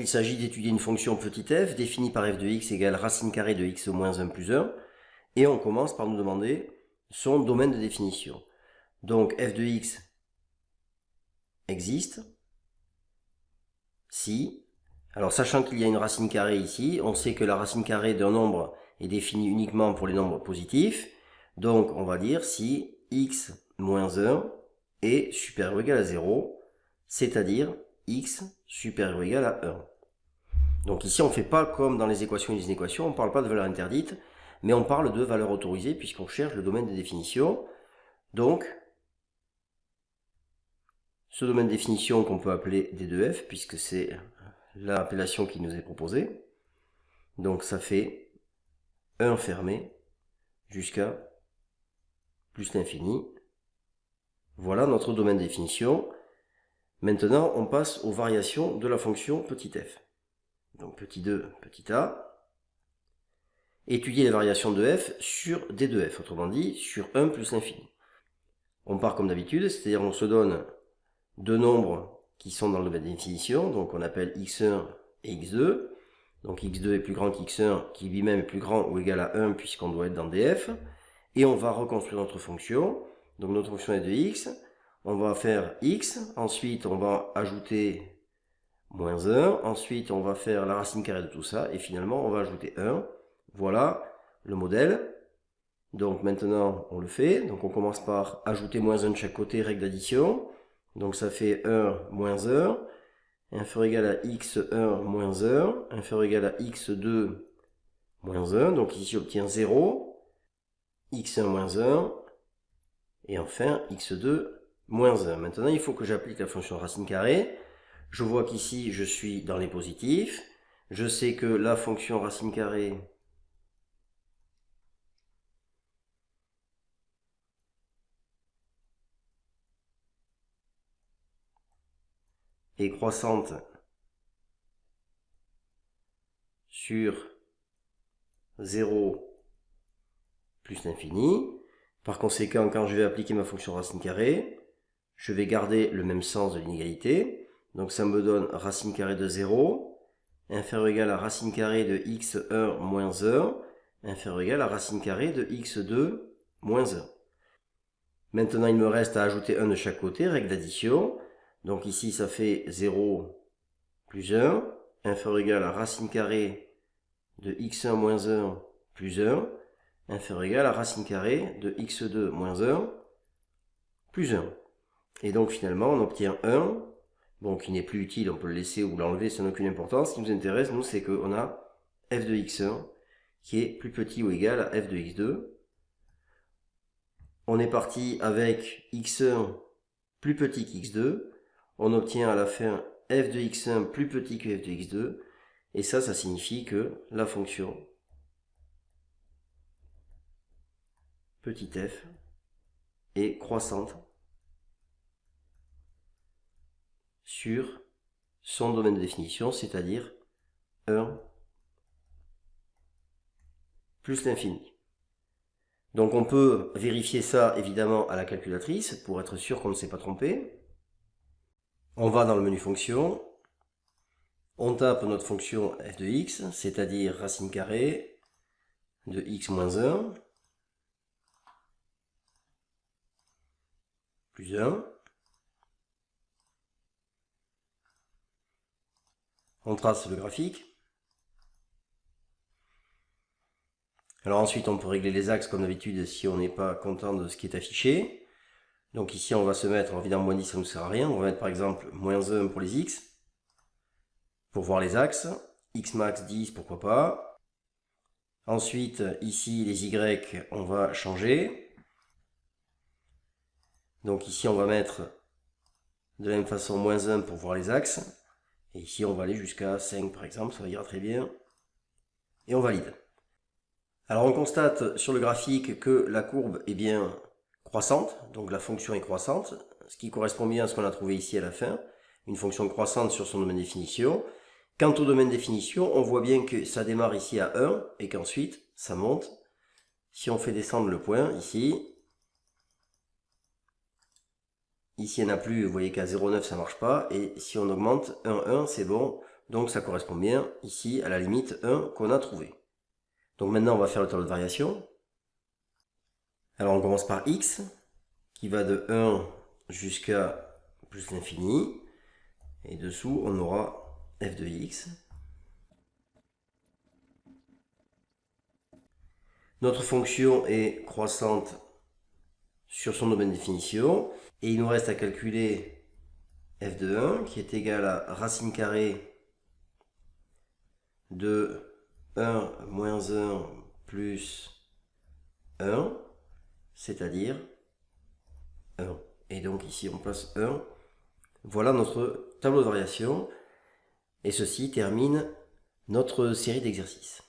il s'agit d'étudier une fonction petit f définie par f de x égale racine carrée de x moins 1 plus 1. Et on commence par nous demander son domaine de définition. Donc f de x existe si, alors sachant qu'il y a une racine carrée ici, on sait que la racine carrée d'un nombre est définie uniquement pour les nombres positifs. Donc on va dire si x moins 1 est supérieur ou égal à 0, c'est-à-dire x supérieur ou égal à 1. Donc ici on ne fait pas comme dans les équations et les inéquations, on ne parle pas de valeur interdite, mais on parle de valeur autorisée puisqu'on cherche le domaine de définition. Donc, ce domaine de définition qu'on peut appeler D2F, puisque c'est l'appellation qui nous est proposée. Donc ça fait 1 fermé jusqu'à plus l'infini. Voilà notre domaine de définition. Maintenant, on passe aux variations de la fonction petit f. Donc petit 2, petit a. Étudier les variations de f sur D2F, autrement dit, sur 1 plus l'infini. On part comme d'habitude, c'est-à-dire on se donne deux nombres qui sont dans le domaine de définition, donc on appelle x1 et x2. Donc x2 est plus grand qu'x1, qui lui-même est plus grand ou égal à 1 puisqu'on doit être dans df. Et on va reconstruire notre fonction. Donc notre fonction est de x. On va faire x, ensuite on va ajouter moins 1, ensuite on va faire la racine carrée de tout ça, et finalement on va ajouter 1. Voilà le modèle. Donc maintenant on le fait. Donc on commence par ajouter moins 1 de chaque côté, règle d'addition. Donc ça fait 1 moins 1, inférieur égal à x1 moins 1, inférieur égal à x2 moins 1. Donc ici j'obtiens 0, x1 moins 1, et enfin x2 moins 1. Maintenant il faut que j'applique la fonction racine carrée. Je vois qu'ici je suis dans les positifs. Je sais que la fonction racine carrée est croissante sur 0 plus l'infini. Par conséquent, quand je vais appliquer ma fonction racine carrée, je vais garder le même sens de l'inégalité. Donc ça me donne racine carrée de 0, inférieur ou égal à racine carrée de x1 moins 1, inférieur ou égal à racine carrée de x2 moins 1. Maintenant, il me reste à ajouter 1 de chaque côté, règle d'addition. Donc ici, ça fait 0 plus 1, inférieur ou égal à racine carrée de x1 moins 1 plus 1, inférieur ou égal à racine carrée de x2 moins 1 plus 1. Et donc finalement, on obtient 1, bon, qui n'est plus utile, on peut le laisser ou l'enlever, ça n'a aucune importance. Ce qui nous intéresse, nous, c'est qu'on a f de x1 qui est plus petit ou égal à f de x2. On est parti avec x1 plus petit qu'x2. On obtient à la fin f de x1 plus petit que f de x2. Et ça signifie que la fonction petit f est croissante sur son domaine de définition, c'est-à-dire 1 plus l'infini. Donc on peut vérifier ça évidemment à la calculatrice pour être sûr qu'on ne s'est pas trompé. On va dans le menu fonction, on tape notre fonction f de x, c'est-à-dire racine carrée de x moins 1 plus 1. On trace le graphique. Alors ensuite on peut régler les axes comme d'habitude si on n'est pas content de ce qui est affiché. Donc ici on va se mettre, évidemment moins 10 ça ne nous sert à rien, on va mettre par exemple moins 1 pour les x, pour voir les axes, x max 10 pourquoi pas. Ensuite ici les y on va changer. Donc ici on va mettre de la même façon moins 1 pour voir les axes. Et ici on va aller jusqu'à 5 par exemple, ça ira très bien. Et on valide. Alors on constate sur le graphique que la courbe est bien croissante, donc la fonction est croissante, ce qui correspond bien à ce qu'on a trouvé ici à la fin, une fonction croissante sur son domaine de définition. Quant au domaine de définition, on voit bien que ça démarre ici à 1 et qu'ensuite ça monte. Si on fait descendre le point ici, il n'y en a plus, vous voyez qu'à 0,9 ça ne marche pas, et si on augmente 1, 1 c'est bon, Donc ça correspond bien ici à la limite 1 qu'on a trouvée. Donc maintenant on va faire le tableau de variation. Alors on commence par x, qui va de 1 jusqu'à plus l'infini. Et dessous on aura f de x. Notre fonction est croissante sur son domaine de définition. Et il nous reste à calculer f de 1 qui est égal à racine carrée de 1 moins 1 plus 1, c'est-à-dire 1. Et donc ici on place 1. Voilà notre tableau de variation. Et ceci termine notre série d'exercices.